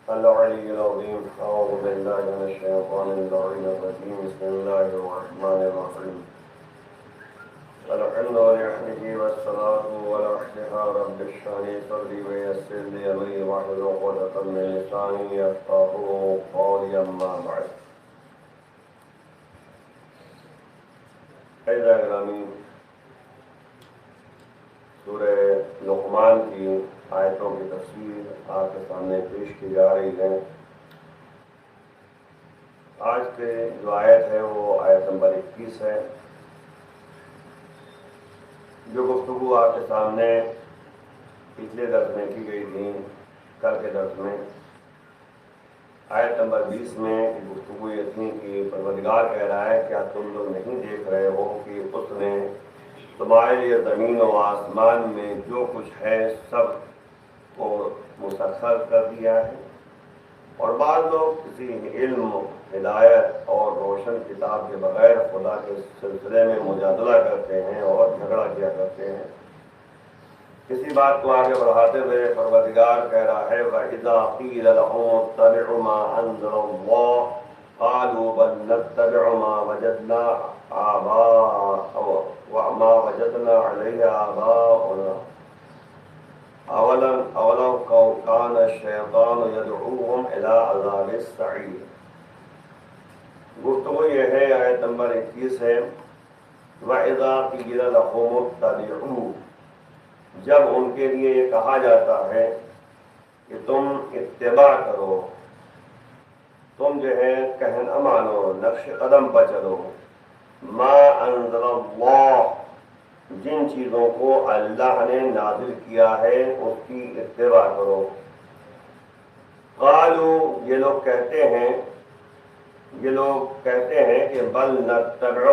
العلي العظيم. أعوذ بالله من الشيطان اللعين الرجيم. بسم الله الرحمن الرحيم. الحمد لله والصلاة والسلام رب اشرح لي صدري ويسر لي أمري واحلل عقدة من لساني يفقهوا قولي. أما بعد. أعزائي الگرامی، سورہ لقمان کی آیتوں کی تفسیر آپ کے سامنے پیش کی جا رہی ہے۔ آج کے جو آیت ہے وہ آیت نمبر 21 ہے۔ جو گفتگو آپ کے سامنے پچھلے درس میں کی گئی تھی، کل کے درس میں آیت نمبر 20 میں گفتگو یہ تھی کہ پروردگار کہہ رہا ہے کیا تم لوگ نہیں دیکھ رہے ہو کہ اس نے تمہارے لیے زمین و آسمان میں جو کچھ ہے سب کو مسخر کر دیا ہے۔ اور بعض لوگ کسی علم، ہدایت اور روشن کتاب کے بغیر خدا کے سلسلے میں مجادلہ کرتے ہیں اور جھگڑا کیا کرتے ہیں۔ اسی بات کو آگے بڑھاتے ہوئے پروردگار کہہ رہا ہے وَإِذَا قِيلَ لَهُمُ اتَّبِعُوا مَا أَنزَلَ اللَّهُ قَالُوا بَلْ نَتَّبِعُ مَا وَجَدْنَا عَلَيْهِ آبَاءَنَا أَوَلَوْ كَانَ الشَّيْطَانُ يَدْعُوهُمْ إِلَىٰ عَذَابِ السَّعِيرِ۔ گفتگو یہ ہے، آیت نمبر 21 ہے، وَإِذَا قِيلَ لَهُمُ اتَّبِعُوا، جب ان کے لیے یہ کہا جاتا ہے کہ تم اتباع کرو، تم جو ہے کہنا مانو، نقش قدم پر چلو، ما انزل اللہ، جن چیزوں کو اللہ نے نازل کیا ہے اس کی اتباع کرو۔ قالو، یہ لوگ کہتے ہیں کہ بل نتبع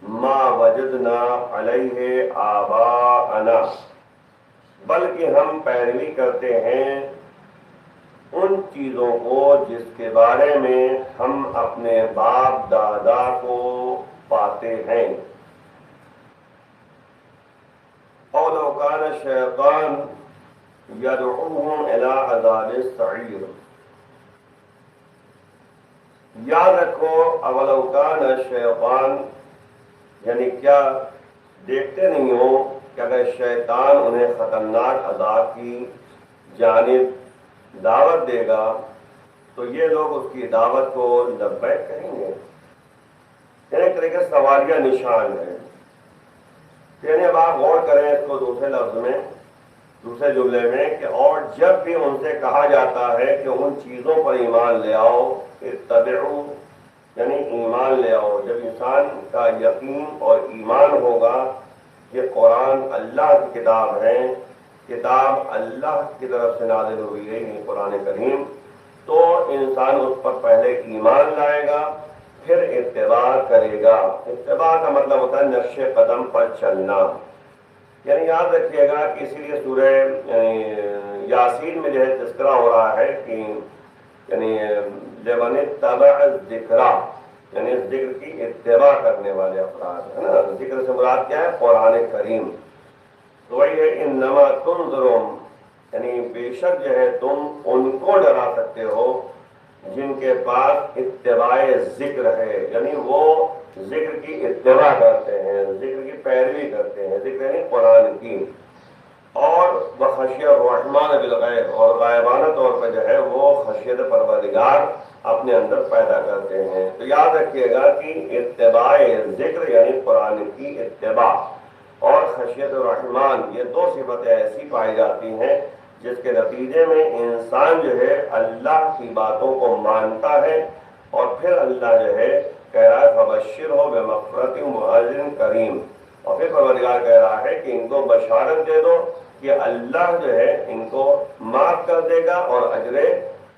ما وجدنا علیہ آباءنا، بلکہ ہم پیروی کرتے ہیں ان چیزوں کو جس کے بارے میں ہم اپنے باپ دادا کو پاتے ہیں۔ اولو کان الشیطان یدعوہم الی عذاب السعیر، یاد رکھو اولو کان الشیطان، یعنی کیا دیکھتے نہیں ہو کہ اگر شیطان انہیں خطرناک عذاب کی جانب دعوت دے گا تو یہ لوگ اس کی دعوت کو لبیک کہیں گے۔ یعنی ایک طریقے سے سوالیہ نشان ہے۔ یعنی اب آپ غور کریں اس کو دوسرے لفظ میں، دوسرے جملے میں کہ اور جب بھی ان سے کہا جاتا ہے کہ ان چیزوں پر ایمان لے آؤ، اتبعو یعنی ایمان لے آؤ، جب انسان کا یقین اور ایمان ہوگا کہ قرآن اللہ کی کتاب ہے، کتاب اللہ کی طرف سے نازل ہوئی ہے یعنی قرآن کریم، تو انسان اس پر پہلے ایمان لائے گا، پھر اتباع کرے گا۔ اتباع کا مطلب ہوتا ہے نقش قدم پر چلنا۔ یعنی یاد رکھیے گا کہ اسی لیے سورہ یاسین میں جو ہے تذکرہ ہو رہا ہے کہ یعنی لمن اتبع الذکر، یعنی ذکر کی اتباع کرنے والے افراد، ہے نا۔ ذکر سے مراد کیا ہے؟ قرآن کریم۔ تو وہی ہے انما تنذرون، یعنی بے شک جو ہے تم ان کو ڈرا سکتے ہو جن کے پاس اتباع ذکر ہے، یعنی وہ ذکر کی اتباع کرتے ہیں، ذکر کی پیروی کرتے ہیں، ذکر یعنی قرآن کی، اور بخشیہ الرحمن بالغیب، اور غائبانہ طور پر جو ہے وہ خشیت پروردگار اپنے اندر پیدا کرتے ہیں۔ تو یاد رکھیے گا کہ اتباع ذکر یعنی قرآن کی اتباع اور خشیت الرحمن، یہ دو صفتیں ایسی پائی جاتی ہیں جس کے نتیجے میں انسان جو ہے اللہ کی باتوں کو مانتا ہے، اور پھر اللہ جو ہے کہہ رہا ہے فبشرہ بمغفرۃ وَأَجْرٍ کریم، اور پھر پروردگار کہہ رہا ہے کہ ان کو بشارت دے دو کہ اللہ جو ہے ان کو معاف کر دے گا اور اجر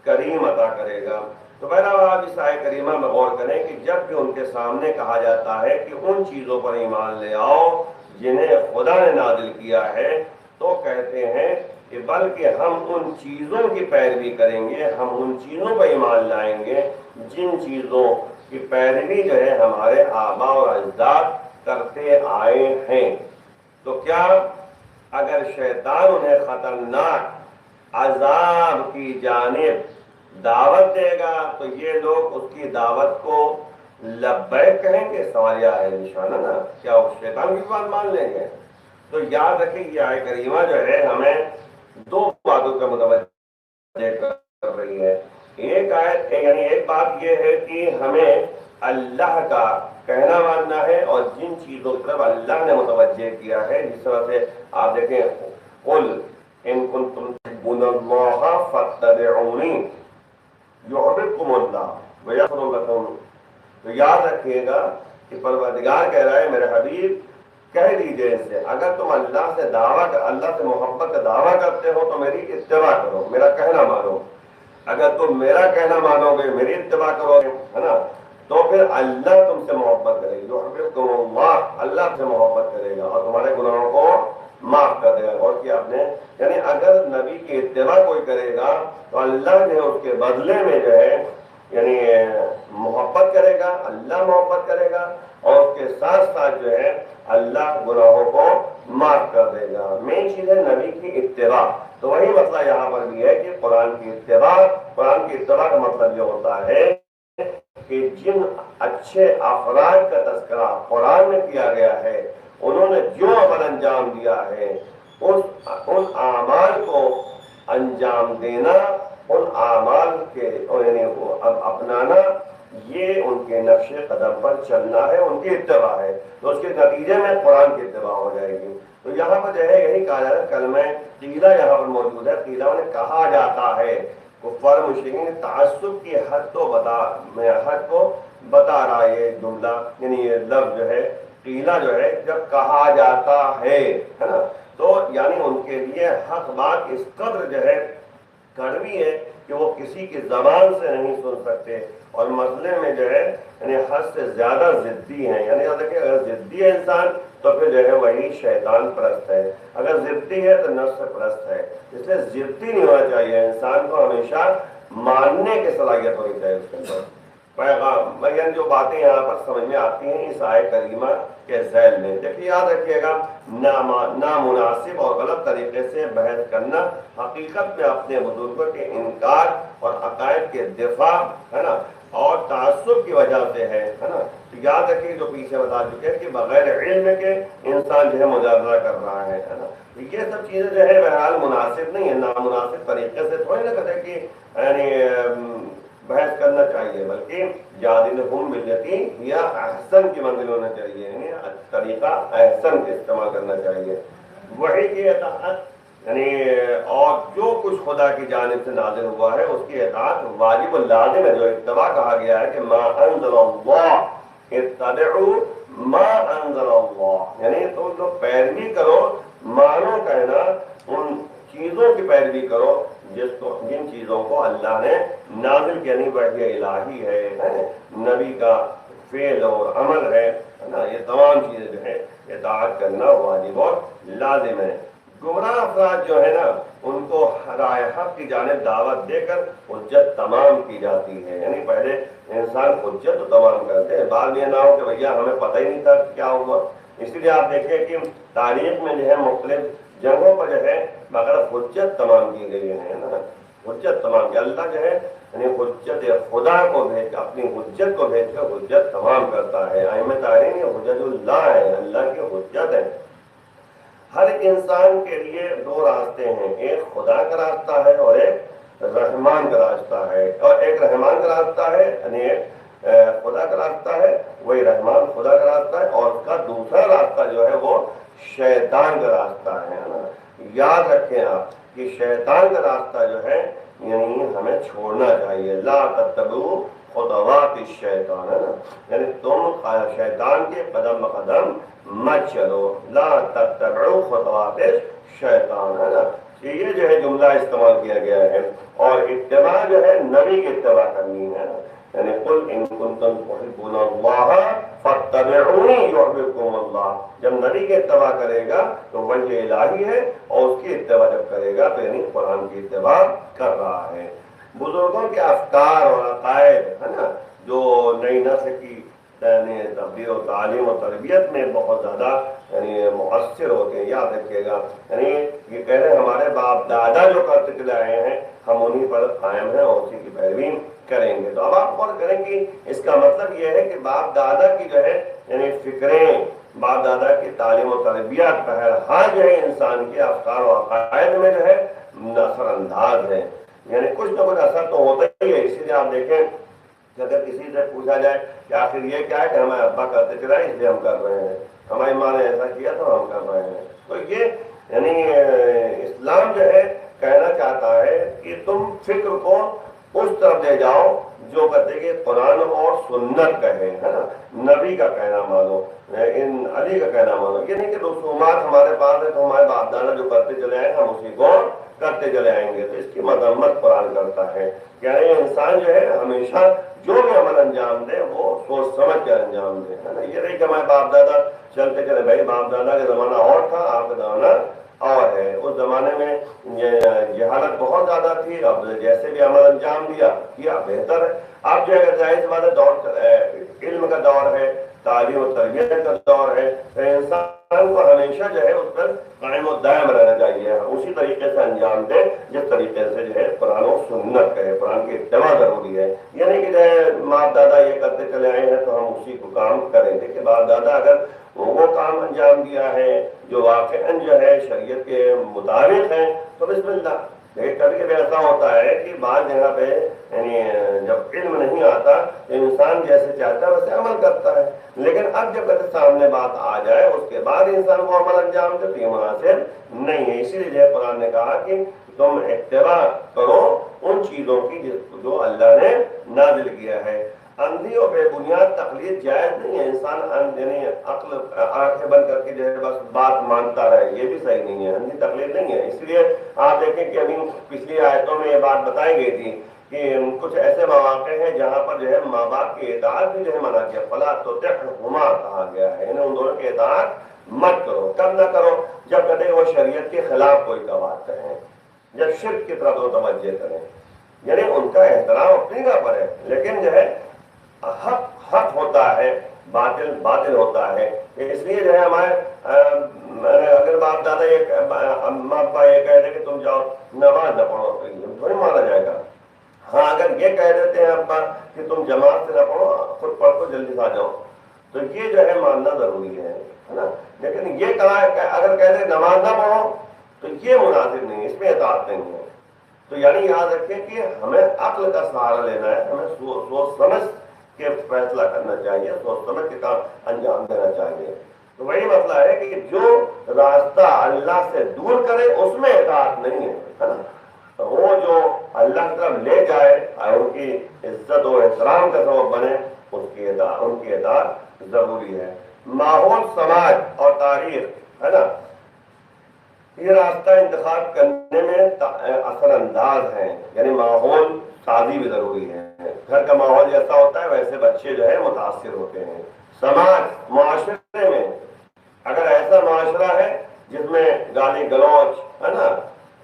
کریم عطا کرے گا۔ تو پہلا آپ اس آیت کریمہ میں غور کریں کہ جب بھی ان کے سامنے کہا جاتا ہے کہ ان چیزوں پر ایمان لے آؤ جنہیں خدا نے نازل کیا ہے، تو کہتے ہیں کہ بلکہ ہم ان چیزوں کی پیروی کریں گے، ہم ان چیزوں پر ایمان لائیں گے جن چیزوں کی پیروی جو ہے ہمارے آباء اور اجداد کرتے آئے ہیں۔ تو کیا اگر شیطان انہیں خطرناک عذاب کی جانب دعوت دے گا تو یہ لوگ اس کی دعوت کو لبیک کہیں گے؟ سوال یہ ہے نشانہ نا، کیا وہ شیطان کی بات مان لیں گے؟ تو یاد رکھیں یہ آیت کریمہ جو ہے ہمیں دو باتوں کا متوجہ کر رہی ہے۔ ایک آیت یعنی ایک بات یہ ہے کہ ہمیں اللہ کا کہنا ماننا ہے، اور جن چیزوں کی طرف اللہ نے متوجہ کیا ہے، جس طرح سے آپ دیکھیں قل ان کنتم تحبون اللہ فاتبعونی یحببکم اللہ ویغفر لکم۔ تو یاد رکھیے گا کہ پروردگار کہہ رہا ہے میرے حبیب کہہ دیجئے ان سے اگر تم اللہ سے اللہ سے محبت کا دعویٰ کرتے ہو تو میری اتباع کرو، میرا کہنا مانو۔ اگر تم میرا کہنا مانو گے، میری اتباع کرو گے، ہے نا، تو پھر اللہ تم سے محبت کرے گا، جو حبیبکم اللہ، اللہ سے محبت کرے گا اور تمہارے گناہوں کو معاف کر دے گا۔ اور کیا آپ نے یعنی اگر نبی کی اتباع کوئی کرے گا تو اللہ جو ہے اس کے بدلے میں جو ہے یعنی محبت کرے گا، اللہ محبت کرے گا، اور اس کے ساتھ ساتھ جو ہے اللہ گناہوں کو معاف کر دے گا۔ مین چیز ہے نبی کی اتباع۔ تو وہی مسئلہ یہاں پر بھی ہے کہ قرآن کی اتباع کا مطلب یہ ہوتا ہے کہ جن اچھے افراد کا تذکرہ قرآن میں کیا گیا ہے، انہوں نے جو عمل انجام دیا ہے، ان اعمال کو انجام دینا، ان اعمال کے یعنی اپنانا، یہ ان کے نقش قدم پر چلنا ہے، ان کی اتباع ہے۔ تو اس کے نتیجے میں قرآن کی اتباع ہو جائے گی۔ تو یہاں پر جو ہے یہی کہا جاتا ہے، کلمہ قیلہ یہاں پر موجود ہے، قیلہ انہیں کہا جاتا ہے۔ کفار مشرکین تعصب کی حد کو بتا رہا ہے یہ جملہ، یعنی یہ لفظ جو ہے قیلہ جو ہے جب کہا جاتا ہے نا، تو یعنی ان کے لیے حق بات اس قدر جو ہے کڑوی ہے کہ وہ کسی کی زبان سے نہیں سن سکتے، اور مسئلے میں جو ہے یعنی حد سے زیادہ ضدی ہیں۔ یعنی دیکھیں اگر ضدی ہے انسان تو پھر جو ہے وہی شیطان پرست ہے، اگر ضدی ہے تو نفس پرست ہے۔ اس لیے ضدی نہیں ہونا چاہیے، انسان کو ہمیشہ ماننے کی صلاحیت ہونی چاہیے اس کے اندر۔ پیغام یعنی جو باتیں یہاں پر سمجھ میں آتی ہیں اس آیت کریمہ کے ذیل میں، دیکھیے یاد رکھیے گا نامناسب اور غلط طریقے سے بحث کرنا حقیقت میں اپنے بزرگوں کے انکار اور عقائد کے دفاع ہے نا اور تعصب کی وجہ سے ہے نا۔ تو یاد رکھیے جو پیچھے بتا چکے ہیں کہ بغیر علم کے انسان جو ہے مجادلہ کر رہا ہے نا، یہ سب چیزیں جو ہے بہرحال مناسب نہیں ہے، نامناسب طریقے سے تھوڑی نہ کہتے کہ یعنی بحث کرنا چاہیے، بلکہ جادلہم باللتی ہی احسن کی منزل ہونا چاہیے، یعنی طریقہ احسن کا استعمال کرنا چاہیے۔ وحی کی اطاعت یعنی اور جو کچھ خدا کی جانب سے نازل ہوا ہے اس کی اطاعت واجب لازم ہے۔ جو اتباع کہا گیا ہے کہ ما انزل اللہ اتبعوا ما انزل اللہ، یعنی تم لوگ پیروی کرو، مانو کہنا ان چیزوں کی پیروی کرو جن چیزوں کو اللہ نے نازل کیا، نہیں وحی الہی ہے، نبی کا فعل اور عمل ہے نا، یہ تمام چیزیں جو ہے اطاعت کرنا واجب اور لازم ہے۔ گمراہ افراد جو ہے نا ان کو رائے حق کی جانب دعوت دے کر حجت تمام کی جاتی ہے، یعنی پہلے انسان حجت تو تمام کرتے ہیں، بعد یہ نہ ہو کہ بھیا ہمیں پتہ ہی نہیں تھا کیا ہوا۔ اس لیے آپ دیکھیں کہ تاریخ میں جو ہے مختلف جگہوں پر جو ہے مگر حجت تمام کی گئی ہے نا، حجت تمام کی اللہ جو ہے یعنی حجت خدا کو بھیج اپنی حجت کو بھیج کر حجت تمام کرتا ہے۔ ائمہ تاریخ حجت اللہ ہے، اللہ کی حجت ہے۔ ہر انسان کے لیے دو راستے ہیں، ایک خدا کا راستہ ہے اور ایک رحمان کا راستہ ہے، اور ایک رحمان کا راستہ ہے یعنی ایک خدا کا راستہ ہے، وہی رحمان خدا کا راستہ ہے، اور اس کا دوسرا راستہ جو ہے وہ شیطان کا راستہ ہے نا۔ یاد رکھیں آپ کہ شیطان کا راستہ جو ہے یعنی ہمیں چھوڑنا چاہیے، لا تتبعوا خطوات الشیطان ہے نا، یعنی تم شیطان کے قدم بقدم مت چلو، لا تتبعوا خطوات الشیطان ہے نا۔ یہ جو ہے جملہ استعمال کیا گیا ہے، اور اتباع جو ہے نبی کی اتباع کرنی ہے نا، یعنی قل ان کنتم تحبون اللہ فاتبعونی یحببکم اللہ، جب نبی کی اتباع کرے گا تو وحی الہی ہے، اور اس کی اتباع جب کرے گا تو یعنی قرآن کی اتباع کر رہا ہے۔ بزرگوں کے افکار اور عقائد ہے نا جو نئی نسل کی یعنی تبدیل و تعلیم و تربیت میں بہت زیادہ یعنی مؤثر ہوتے ہیں. یاد رکھیے گا یعنی یہ کہہ رہے ہیں ہمارے باپ دادا جو کرتے چلے آئے ہیں ہم انہیں پر قائم ہیں اور اسی کی پیروی کریں گے. تو اب آپ غور کریں کہ اس کا مطلب یہ ہے کہ باپ دادا کی جو ہے یعنی فکریں، باپ دادا کی تعلیم و تربیت بہرحال جو ہے انسان کے افکار و عقائد میں جو ہے اثر انداز ہے. یعنی کچھ نہ کچھ اثر تو ہوتا ہی ہے. اسی لیے آپ دیکھیں کہ اگر کسی سے پوچھا جائے کہ آخر یہ کیا ہے کہ ہمارے ابا کرتے چلا اس لیے ہم کر رہے ہیں، ہماری ماں نے ایسا کیا تو ہم کر رہے ہیں. تو یہ یعنی اسلام جو ہے کہنا چاہتا ہے کہ تم فکر کو اس طرف لے جاؤ جو کہتے کہ قرآن اور سنت کا ہے نا، نبی کا کہنا مانو، علی کا کہنا مانو. یہ نہیں کہ رسومات ہمارے پاس ہے تو ہمارے باپ دادا جو کرتے چلے آئے ہم اسی کو کرتے چلے آئیں گے. تو اس کی مذمت قرآن کرتا ہے کہ انسان جو ہے ہمیشہ جو بھی عمل انجام دے وہ سوچ سمجھ کر انجام دے، ہے نا. یہ نہیں کہ ہمارے باپ دادا چلتے چلے، بھائی باپ دادا کا زمانہ اور تھا، آپ کا زمانہ اور ہے. اس زمانے میں جہالت بہت زیادہ تھی، اب جیسے بھی عمل انجام دیا کیا بہتر ہے. اب جو ہے ظاہر بات ہے دور علم کا دور ہے، تعلیم و تربیت کا دور ہے، تو انسان کو ہمیشہ جو ہے اس پر قائم و دائم رہنا چاہیے، اسی طریقے سے انجام دے جس طریقے سے جو ہے قرآن و سنت کا ہے. قرآن کی اتباع ضروری ہے. یہ نہیں کہ جو ہے باپ دادا یہ کرتے چلے آئے ہیں تو ہم اسی کو کام کریں گے. کہ باپ دادا اگر وہ کام انجام دیا ہے جو واقعاً جو ہے شریعت کے مطابق ہے تو بسم اللہ. لیکن کبھی کبھی ایسا ہوتا ہے کہ بعض جگہ پہ یعنی جب علم نہیں آتا انسان جیسے چاہتا ہے ویسے عمل کرتا ہے. لیکن اب جب کبھی سامنے بات آ جائے اس کے بعد انسان وہ عمل انجام دے تو یہ مناسب نہیں ہے. اسی لیے قرآن نے کہا کہ تم اتباع کرو ان چیزوں کی جو اللہ نے نازل کیا ہے. اندھی اور بے بنیاد تقلید جائز نہیں ہے. انسان یعنی عقل آنکھیں بند کر کے جو ہے بس بات مانتا رہے، یہ بھی صحیح نہیں ہے، اندھی تقلید نہیں ہے. اس لیے آپ دیکھیں کہ ابھی پچھلی آیتوں میں یہ بات بتائی گئی تھی کہ کچھ ایسے مواقع ہیں جہاں پر جو ہے ماں باپ کی اطاعت بھی جو ہے منع کیا، فلا تطعهما کہا گیا ہے. انہیں ان دونوں کی اطاعت مت کرو. کب نہ کرو؟ جب کہتے وہ شریعت کے خلاف کوئی بات کریں، جب شرک کی طرف وہ توجہ کریں. یعنی ان کا احترام اپنی جگہ پر ہے، لیکن جو ہے حق حق ہوتا ہے، باطل باطل ہوتا ہے. اس لیے جو ہے ہمارے اگر باپ دادا اماں ابا یہ کہہ دیں کہ تم جاؤ نماز نہ پڑھو تو یہ تھوڑی مانا جائے گا. ہاں اگر یہ کہہ دیتے ہیں ابا کہ تم جماعت سے نہ پڑھو خود پڑھ کو جلدی سے آ جاؤ تو یہ جو ہے ماننا ضروری ہے نا. لیکن یہ کہا اگر کہہ دیں نماز نہ پڑھو تو یہ مناسب نہیں، اس میں اطاعت نہیں ہے. تو یعنی یاد رکھیں کہ ہمیں عقل کا سہارا لینا ہے، ہمیں سوچ سمجھ کے فیصلہ کرنا چاہیے، سوچ سمجھ کے کام انجام دینا چاہیے. تو وہی مسئلہ ہے کہ جو راستہ اللہ سے دور کرے اس میں اطاعت نہیں ہے نا. وہ جو اللہ کی طرف لے جائے اور ان کی عزت و احترام کا سبب بنے ان کی اطاعت ضروری ہے. ماحول، سماج اور تاریخ ہے نا، یہ راستہ انتخاب کرنے میں اثر انداز ہیں. یعنی ماحول سازی بھی ضروری ہے. گھر کا ماحول جیسا ہوتا ہے ویسے بچے جو ہے متاثر ہوتے ہیں. سماج، معاشرے میں اگر ایسا معاشرہ ہے جس میں گالی گلوچ ہے نا،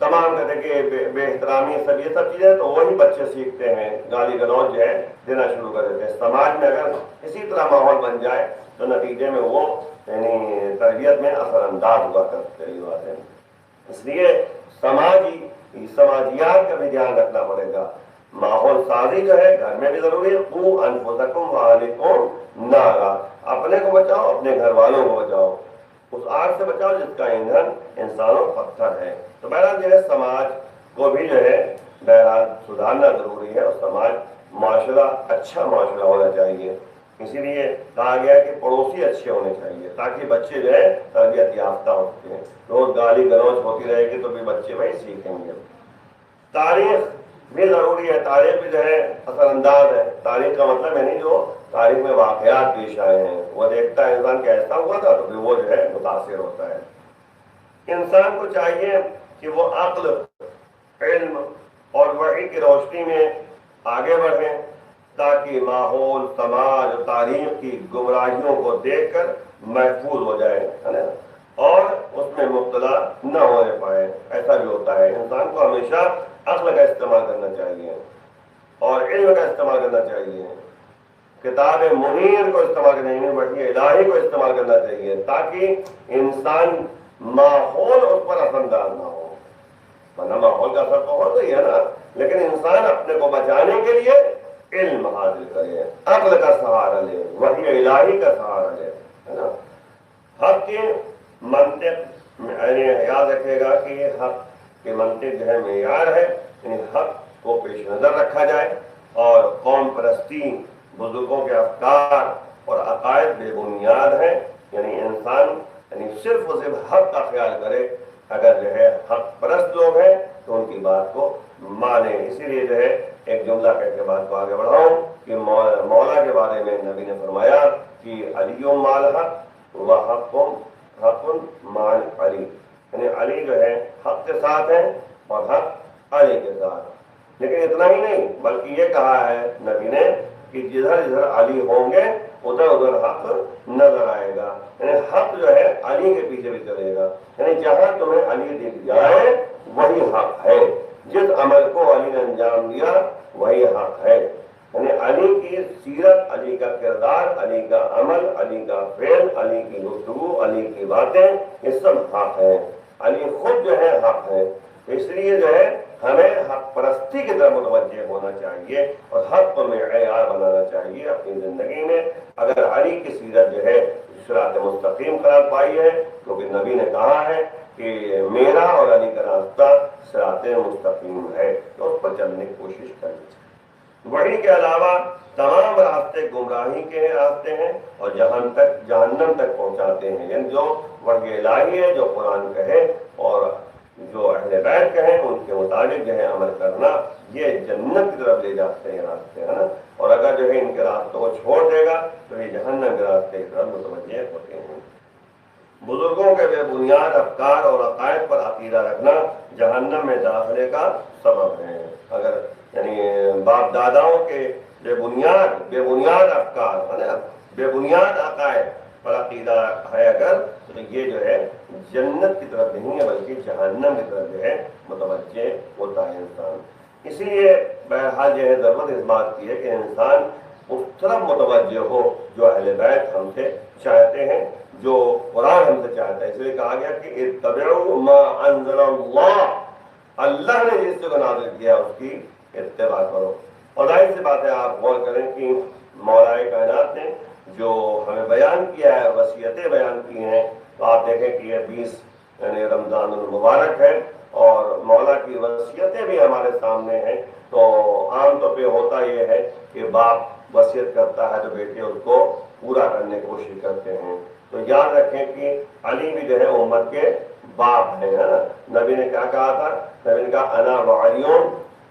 تمام طرح کے بے احترامی سب یہ سب چیزیں تو وہی بچے سیکھتے ہیں، گالی گلوچ جو ہے دینا شروع کر دیتے ہیں. سماج میں اگر اسی طرح ماحول بن جائے تو نتیجے میں وہ یعنی تربیت میں اثر انداز ہوا کرتے ہیں. اس لیے سماجیات کا بھی دھیان رکھنا پڑے گا. ماحول سازی جو ہے گھر میں بھی ضروری ہے. قوا انفسکم واہلیکم نارا، اپنے کو بچاؤ اپنے گھر والوں کو بچاؤ، اس آگ سے بچاؤ جس کا ایندھن انسان و پتھر ہے. تو بہرحال جو ہے سماج کو بھی جو ہے بہرحال سدھارنا ضروری ہے اور سماج معاشرہ اچھا معاشرہ ہونا چاہیے. اسی لیے کہا گیا کہ پڑوسی اچھے ہونے چاہیے تاکہ بچے جو ہے تربیت یافتہ ہو سکتے ہیں. روز گالی گلوچ ہوتی رہے گی تو بھی بچے وہی سیکھیں گے. تاریخ بھی ضروری ہے، تاریخ بھی جو ہے اثر انداز ہے. تاریخ کا مطلب ہے نہیں جو تاریخ میں واقعات پیش آئے ہیں وہ دیکھتا ہے انسان کیسا ہوا تھا تو پھر وہ جو ہے متاثر ہوتا ہے. انسان کو چاہیے کہ وہ عقل، علم اور وحی کی روشنی میں آگے بڑھیں تاکہ ماحول، سماج اور تاریخ کی گمراہیوں کو دیکھ کر محفوظ ہو جائے ہے نا، اور اس میں مبتلا نہ ہونے پائے. ایسا بھی ہوتا ہے. انسان کو ہمیشہ عقل کا استعمال کرنا چاہیے اور علم کا استعمال کرنا چاہیے. کتاب منیر کو استعمال کرنا نہیں بلکہ الہی کو استعمال کرنا چاہیے تاکہ انسان ماحول اس پر اثر انداز نہ ہو، ورنہ ماحول کا اثر تو ہوتا ہی ہے نا، لیکن انسان اپنے کو بچانے کے لیے علم حاصل کرے، عقل کا سہارا لے، وحی الہی کا سہارا لے، ہے نا۔ حق کی منطق یعنی یاد رکھے گا کہ حق کی منطق جو ہے معیار ہے، یعنی حق کو پیش نظر رکھا جائے، اور قوم پرستی، بزرگوں کے افکار اور عقائد بے بنیاد ہیں، یعنی انسان یعنی صرف و صرف حق کا خیال کرے، اگر جو ہے حق پرست لوگ ہیں تو ان کی بات کو مانیں۔ اسی لیے جو ہے ایک جملہ کہہ کے بات کو آگے بڑھاؤں کہ مولا کے بارے میں نبی نے فرمایا کہ علی مال حق و حق مال علی، یعنی علی جو ہے حق کے ساتھ ہیں اور حق علی کے ساتھ۔ لیکن اتنا ہی نہیں بلکہ یہ کہا ہے نبی نے کہ جدھر جدھر علی ہوں گے ادھر ادھر حق نظر آئے گا، یعنی حق جو ہے علی کے پیچھے بھی چلے گا، یعنی جہاں تمہیں علی دکھ جائے وہی حق ہے، جس عمل کو علی نے انجام دیا وہی حق ہے، یعنی علی کی سیرت، علی کا کردار، علی کا عمل، علی کا فعل، علی کی گفتگو، علی کی باتیں، یہ سب حق ہے، علی خود جو ہے حق ہے۔ اس لیے جو ہے ہمیں حق پرستی کی طرف متوجہ ہونا چاہیے اور حق کو معیار بنانا چاہیے اپنی زندگی میں۔ اگر علی کی سیرت جو ہے صراط مستقیم قرار پائی ہے، کیونکہ نبی نے کہا ہے کہ میرا اور علی کا راستہ صراط مستقیم ہے، تو اس پر چلنے کی کوشش کرنی چاہیے۔ وحی کے علاوہ تمام راستے گمراہی کے راستے ہیں اور جہنم تک پہنچاتے ہیں، یعنی جو وحی الہی ہے، جو قرآن کہے اور جو اہل بیت کہیں ان کے مطابق جو ہے عمل کرنا، یہ جنت کی طرف لے جاتے ہیں راستے، ہے نا۔ اور اگر جو ہے ان کے راستوں کو چھوڑ دے گا تو یہ جہنم کے راستے کی طرف متوجہ ہوتے ہیں۔ بزرگوں کے بے بنیاد افکار اور عقائد پر عقیدہ رکھنا جہنم میں داخلے کا سبب ہے۔ اگر یعنی باپ داداؤں کے بے بنیاد افکار، ہے نا، بے بنیاد عقائد پر عقیدہ ہے اگر، تو یہ جو ہے جنت کی طرف نہیں ہے بلکہ جہنم کی طرف جو ہے متوجہ ہوتا ہے انسان۔ اسی لیے بہرحال جو ہے ضرورت اس بات کی ہے کہ انسان اس طرف متوجہ ہو جو اہل بیت ہم سے چاہتے ہیں، جو قرآن ہم سے چاہتا ہے۔ اس لیے کہا گیا کہ اتبعوا ما انزل اللہ، اللہ نے جس کو نازل کیا اس کی اتباع کرو۔ اور ظاہر سی بات ہے، آپ غور کریں کہ مولا کائنات نے جو ہمیں بیان کیا ہے، وصیتیں بیان کی ہیں، تو آپ دیکھیں کہ یہ 20 یعنی رمضان المبارک ہے اور مولا کی وصیتیں بھی ہمارے سامنے ہیں۔ تو عام طور پہ ہوتا یہ ہے کہ باپ وصیت کرتا ہے تو بیٹے اس کو پورا کرنے کی کوشش کرتے ہیں۔ تو یاد رکھیں کہ علی بھی جو ہے امت کے باپ ہیں، ہے نا۔ نبی نے کیا کہا تھا؟ نبی نے کہا انا وعلیون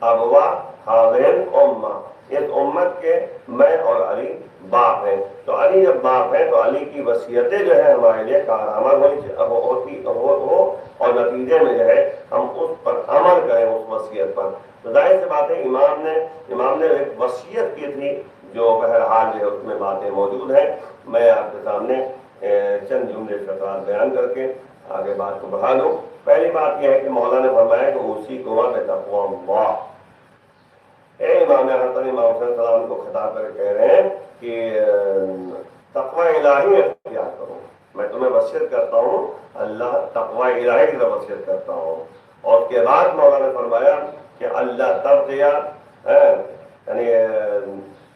ابوا حاضر امہ، اس امت کے میں اور علی باپ ہیں۔ تو علی جب باپ ہے تو علی کی وصیتیں جو ہے ہمارے لیے کارآمد ہوتی ہو اور نتیجے میں جو ہے ہم اس پر عمل کریں، اس وصیت پر۔ تو ظاہر سی بات ہے امام نے ایک وصیت کی تھی جو بہرحال جو ہے اس میں باتیں موجود ہیں۔ میں آپ کے سامنے چند جملے فقرات بیان کر کے آگے بات کو بڑھا دوں۔ پہلی بات یہ ہے کہ مولا نے فرمایا کہ اسی کو بتقوی اللہ، اے امام حسن امام حسین السلام کو خطاب کر کہہ رہے ہیں کہ تقوی الہی اختیار کرو۔ میں تمہیں وصیت کرتا ہوں، اللہ تقوی الہی کی طرف وصیت کرتا ہوں۔ اور اس کے بعد مولا نے فرمایا کہ اللہ تبغیا، یعنی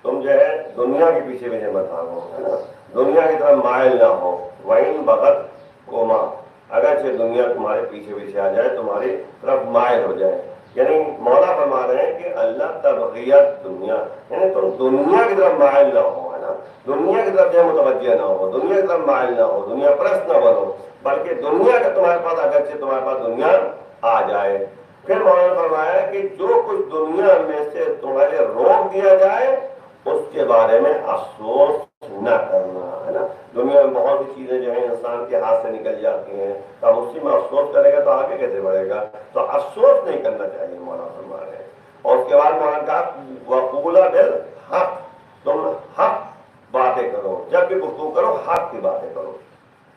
تم جو ہے دنیا کے پیچھے بھی مت بھاگو، ہے نا، دنیا کی طرف مائل نہ ہو۔ وَإِن بَغَتْ کوما، اگرچہ دنیا تمہارے پیچھے پیچھے آ جائے، تمہاری طرف مائل ہو جائے، یعنی مولا فرما رہے ہیں کہ اللہ تبغیت دنیا، یعنی تم دنیا کی طرف مائل نہ ہو، ہے نا، دنیا کی طرف جو متوجہ نہ ہو، دنیا کی طرف مائل نہ ہو، دنیا پرست نہ بنو، بلکہ دنیا کا تمہارے پاس اگرچہ تمہارے پاس دنیا آ جائے۔ پھر مولا نے فرمایا کہ جو کچھ دنیا میں سے تمہارے روک دیا جائے اس کے بارے میں افسوس نہ کرنا، ہے نا۔ دنیا میں بہت سی چیزیں جو ہیں انسان کے ہاتھ سے نکل جاتی ہیں، تو اب اسی میں افسوس کرے گا تو آگے کیسے بڑھے گا؟ تو افسوس نہیں کرنا چاہیے، مولانا فرما رہے ہیں۔ اور اس کے بعد مولانا کہا وقولا بالحق، تم حق باتیں کرو، جب بھی گفتگو کرو حق کی باتیں کرو۔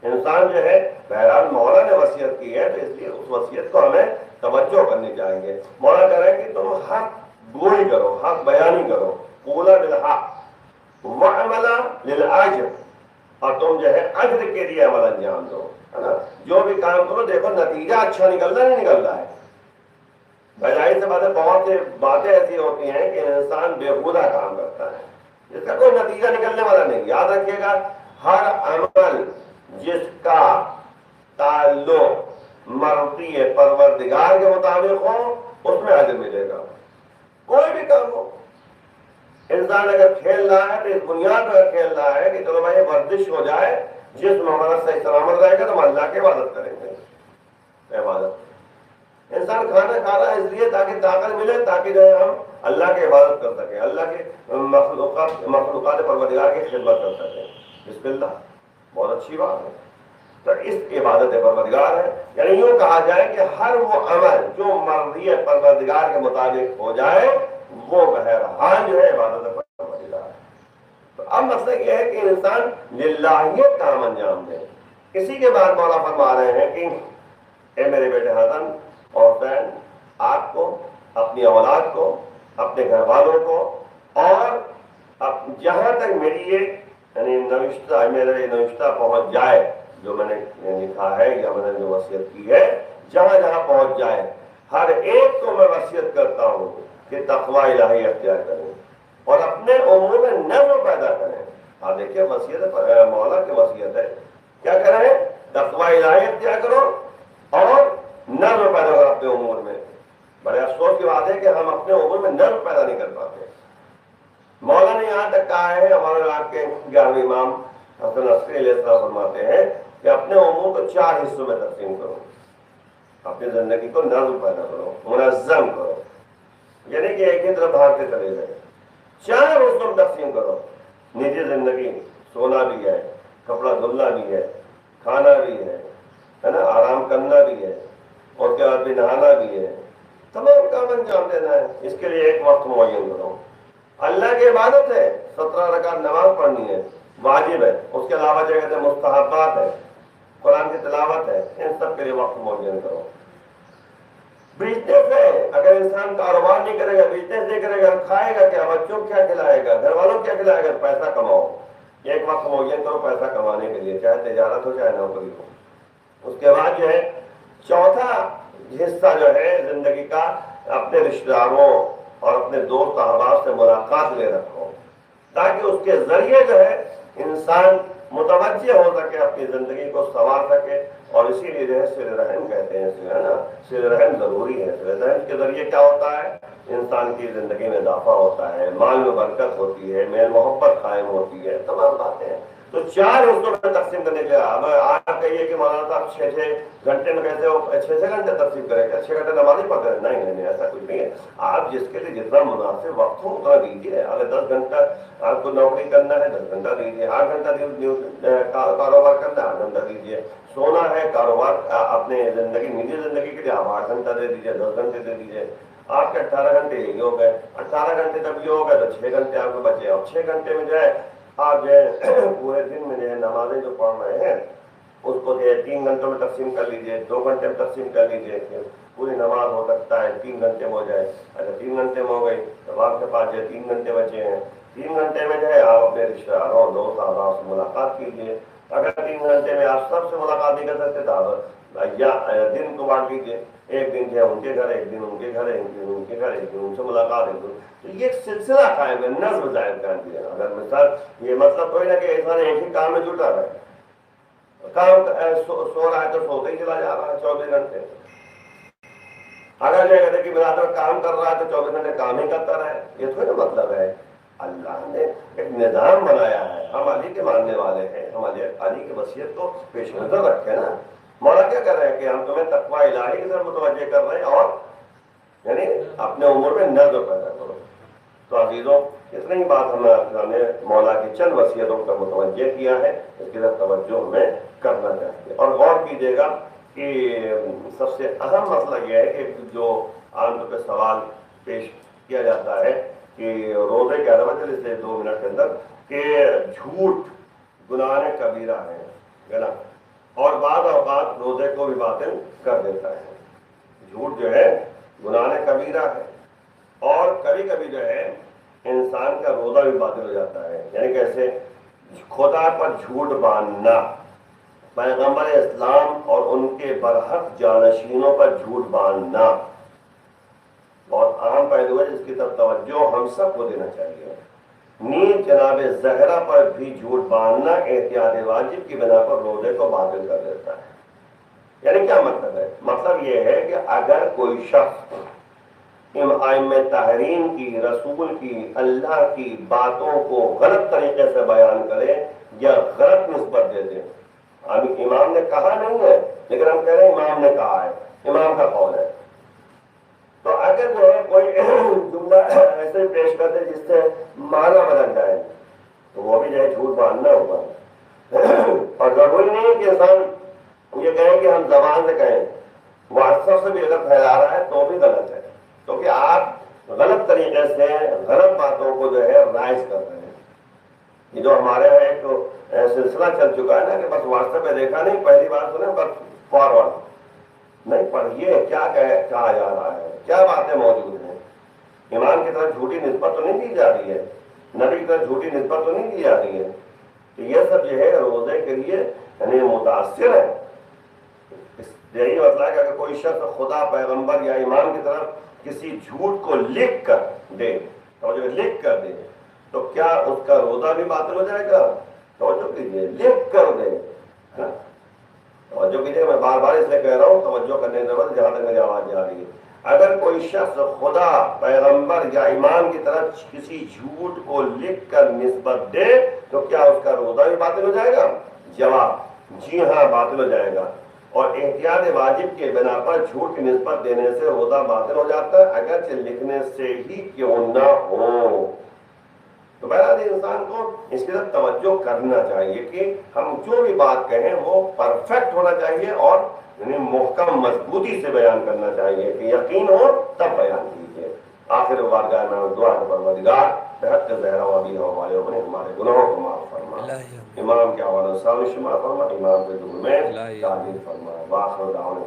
انسان جو ہے بہرحال مولا نے وصیت کی ہے تو اس لیے اس وصیت کو ہمیں توجہ کرنی چاہیے۔ مولا کہہ رہے ہیں کہ تم حق گوئی کرو، حق بیانی کرو، قولا بالحق، وعمل للأجر، اور تم جو ہے اجر کے لیے عمل انجام دو، ہے نا؟ جو بھی کام کرو دیکھو نتیجہ اچھا نکل رہا نہیں نکل رہا ہے۔ بجائے سے بہت سے باتیں ایسی ہوتی ہیں کہ انسان بےہودہ کام کرتا ہے جس کا کوئی نتیجہ نکلنے والا نہیں۔ یاد رکھیے گا، ہر عمل جس کا تعلق مرضی پروردگار کے مطابق ہو اس میں اجر ملے گا، کوئی بھی کام ہو۔ انسان اگر کھیل رہا ہے تو اس بنیاد پر کھیل رہا ہے کہ چلو بھائی ورزش ہو جائے، جسم ہمارا صحیح سلامت رہے گا تو ہم اللہ کی عبادت کریں گے۔ عبادت انسان کھانا کھا رہا ہے اس لیے تاکہ طاقت ملے، تاکہ جو ہے ہم اللہ کی عبادت کر سکیں، اللہ کے مخلوقات پروردگار کی خدمت کر سکیں۔ بسم اللہ، بہت اچھی بات ہے۔ تو اس عبادت پروردگار ہے، یعنی یوں کہا جائے کہ ہر وہ عمل جو مرضی پروردگار کے مطابق ہو جائے وہ بہرحال جو ہے عبادت پروردگار ہے۔ تو اب مسئلہ یہ ہے کہ انسان للہیت کام انجام دے۔ اسی کے بعد مولا فرما رہے ہیں کہ اے میرے بیٹے حسن اور بہن، آپ کو، اپنی اولاد کو، اپنے گھر والوں کو، اور جہاں تک میری یہ یعنی میرے نوشتہ پہنچ جائے، جو میں نے لکھا ہے یا میں نے جو وصیت کی ہے، جہاں جہاں پہنچ جائے ہر ایک کو میں وصیت کرتا ہوں کہ تقوی الہی اختیار کریں اور اپنے امور میں نظم پیدا کریں۔ آپ دیکھیے وصیت مولا کی وصیت ہے، کیا کریں؟ تقوی الہی اختیار کرو اور نظم پیدا کرو اپنے امور میں۔ بڑے افسوس کی بات ہے کہ ہم اپنے امور میں نظم پیدا نہیں کر پاتے۔ مولا نے یہاں تک کہا ہے، ہمارے آپ کے 11ویں امام حسن عسکری علیہ السلام فرماتے ہیں کہ اپنے امور کو 4 حصوں میں تقسیم کرو، اپنی زندگی کو نظم پیدا کرو، منظم کرو، یعنی کہ ایک ہی طرف بھاگتے چلے گئے۔ 4 حصوں میں تقسیم کرو، نجی زندگی، سونا بھی ہے، کپڑا دھلنا بھی ہے، کھانا بھی ہے نا، آرام کرنا بھی ہے، اور اس کے بعد بھی نہانا بھی ہے، تمام کام انجام دینا ہے۔ اس کے لیے ایک وقت معین کرو۔ اللہ کی عبادت ہے، 17 رکعت نماز پڑھنی ہے، واجب ہے۔ اس کے علاوہ جو کہتے ہیں مستحبات ہے، قرآن کی تلاوت ہے، ان سب کے لیے وقت معین کرو۔ بزنس ہے، اگر انسان کاروبار نہیں کرے گا، بزنس نہیں کرے گا، کھائے گا کیا، بچوں کو کیا کھلائے گا، گھر والوں کو کیا کھلائے گا؟ پیسہ کماؤ، ایک وقت معین کرو پیسہ کمانے کے لیے، چاہے تجارت ہو چاہے نوکری ہو۔ اس کے بعد جو ہے چوتھا حصہ جو ہے زندگی کا، اپنے رشتہ داروں اور اپنے دوست احباب سے ملاقات لے رکھو، تاکہ اس کے ذریعے جو ہے انسان متوجہ ہو سکے، اپنی زندگی کو سنوار سکے۔ اور اسی لیے جو ہے صلہ رحم کہتے ہیں اسے، ہے نا، صلہ رحم ضروری ہے۔ صلہ رحم کے ذریعے کیا ہوتا ہے؟ انسان کی زندگی میں اضافہ ہوتا ہے، مال میں برکت ہوتی ہے، میل محبت قائم ہوتی ہے، تمام باتیں ہیں۔ تو 4 حصوں میں تقسیم کرنے کے لیے اب آپ کہیے کہ مولانا صاحب 6 گھنٹے میں کیسے ہو، 6 گھنٹے تقسیم کریں گے، 6 گھنٹے نماز ہی پڑھتے ہیں؟ نہیں، ایسا کچھ نہیں ہے۔ آپ جس کے لیے جتنا مناسب وقت ہو اتنا دیجیے۔ اگر 10 گھنٹہ آپ کو نوکری کرنا ہے 10 گھنٹہ دیجیے، 8 گھنٹہ کاروبار کرنا ہے 8 گھنٹہ دیجیے، سونا ہے، کاروبار اپنے زندگی نجی زندگی کے لیے آپ 8 گھنٹہ دے دیجیے، 10 گھنٹے دے دیجیے۔ آپ کے 18 گھنٹے یہ ہو گئے، 18 گھنٹے جب یہ ہو گئے تو 6 گھنٹے آپ کو بچے، اور 6 گھنٹے میں جو ہے آپ جو ہے پورے دن میں جو ہے نمازیں جو پڑھ رہے ہیں اس کو جو ہے 3 گھنٹوں میں تقسیم کر لیجیے، 2 گھنٹے میں تقسیم کر لیجیے، پوری نماز ہو سکتا ہے 3 گھنٹے میں ہو جائے۔ اگر 3 گھنٹے میں ہو گئی تو آپ کے پاس جو 3 گھنٹے بچے ہیں، 3 گھنٹے میں جو ہے آپ اپنے رشتہ داروں دوست احباب سے ملاقات کیجیے۔ اگر 3 گھنٹے میں آپ سب سے ملاقات نہیں کر سکتے تو یا دن کو بانٹ لیجیے، ایک دن جو ہے ان کے گھر، ایک دن ان کے گھر، ایک دن ان کے گھر، ایک دن ان سے ملاقات، ایک دن، تو یہ ایک سلسلہ قائم ہے، نظم ظاہر کر دیا۔ اگر مثال یہ مطلب کوئی نہ کہ انسان ایک ہی کام میں جٹا رہے، کام سو رہا ہے تو سوتے ہی چلا جا رہا ہے 24 گھنٹے۔ اگر جو کہتے کہ برادر کام کر رہا ہے تو 24 گھنٹے کام ہی کرتا رہے، یہ تھوڑی نا مطلب ہے۔ اللہ نے ایک نظام بنایا ہے، ہم علی کے ماننے والے ہیں، ہم علی کی وصیت کو پیش نظر رکھیں نا۔ مولا کیا کر رہے ہیں کہ ہم تمہیں تقوی الہی کی طرف متوجہ کر رہے ہیں، اور یعنی اپنے امور میں نظم پیدا کرو۔ تو عزیزوں، اتنی ہی بات ہمیں مولا کی چند وصیتوں کا متوجہ کیا ہے، اس کی طرف توجہ ہمیں کرنا چاہیے۔ اور غور کیجیے گا کہ سب سے اہم مسئلہ یہ ہے کہ جو عام طور پہ سوال پیش کیا جاتا ہے کہ روزے کے حوالے سے 2 منٹ کے اندر کہ جھوٹ گناہ کبیرہ ہے نا، اور بعض اوقات روزے کو بھی باطل کر دیتا ہے۔ جھوٹ جو ہے گناہ کبیرہ ہے، اور کبھی کبھی جو ہے انسان انسان کا روزہ بھی باطل ہو جاتا ہے. یعنی کیسے؟ خدا پر جھوٹ باندھنا، پیغمبر اسلام اور ان کے برحق جانشینوں پر جھوٹ باندھنا بہت عام پہلو ہے جس کی طرف توجہ ہم سب کو دینا چاہیے. نیز جناب زہرا پر بھی جھوٹ باندھنا احتیاط واجب کی بنا پر روزے کو باطل کر دیتا ہے. یعنی کیا مطلب ہے؟ مطلب یہ ہے کہ اگر کوئی شخص ائمہ طاہرین کی، رسول کی، اللہ کی باتوں کو غلط طریقے سے بیان کرے یا غلط نسبت دے دے، ابھی امام نے کہا نہیں ہے لیکن ہم کہہ رہے ہیں امام نے کہا ہے، امام کا قول ہے، تو اگر جو ہے کوئی جملہ ایسے پیش کر دے جس سے معنی بدل جائے تو وہ بھی جو ہے جھوٹ باندھنا ہوگا. اور ضروری نہیں ہے کہ انسان یہ کہیں کہ ہم زبان سے کہیں، واٹس ایپ سے بھی اگر پھیلا رہا ہے تو بھی غلط ہے، کیونکہ آپ غلط طریقے سے غلط باتوں کو جو ہے رائج کر رہے ہیں. یہ جو ہمارے یہاں ایک سلسلہ چل چکا ہے نا کہ بس واٹس ایپ پہ دیکھا نہیں، پہلی بار سنے بس فارورڈ نہیں پڑھیے کیا کہا جا رہا ہے، کیا باتیں موجود ہیں. ایمان کی طرف جھوٹی نسبت تو نہیں دی جا رہی ہے، نبی کی طرف جھوٹی نسبت تو نہیں دی جا رہی ہے. تو یہ سب جو ہے روزے کے لیے یعنی متاثر ہے. یہی مطلب ہے کہ اگر کوئی شخص خدا، پیغمبر یا ایمان کی طرف کسی جھوٹ کو لکھ کر دے، توجہ لکھ کر دے، تو کیا اس کا روزہ بھی باطل ہو جائے گا؟ توجہ کیجیے، لکھ کر دے. توجہ کیجیے، میں بار بار اس لیے کہہ رہا ہوں توجہ کرنے کی ضرورت جہاں تک میری آواز جا رہی ہے. اگر کوئی شخص خدا، پیغمبر یا ایمان کی طرف کسی جھوٹ کو لکھ کر نسبت دے تو کیا اس کا روزہ بھی باطل ہو جائے گا؟ جواب جی ہاں، باطل ہو جائے گا. اور احتیاط واجب کے بنا پر جھوٹ کی نسبت دینے سے روزہ باطل ہو جاتا ہے اگرچہ لکھنے سے ہی کیوں نہ ہو. تو بہرحال انسان کو اس کی طرف توجہ کرنا چاہیے کہ ہم جو بھی بات کہیں وہ پرفیکٹ ہونا چاہیے اور یعنی محکم مضبوطی سے بیان کرنا چاہیے کہ یقین ہو تب بیان کیجیے. آخر بارگاہ میں دعا ہے پروردگار بہت زہرا و ابی والے نے ہمارے گناہوں کو معاف فرما، امام کے حوالے سے شمار فرما، امام کے دور میں تعبیر فرما. باخر دعوانا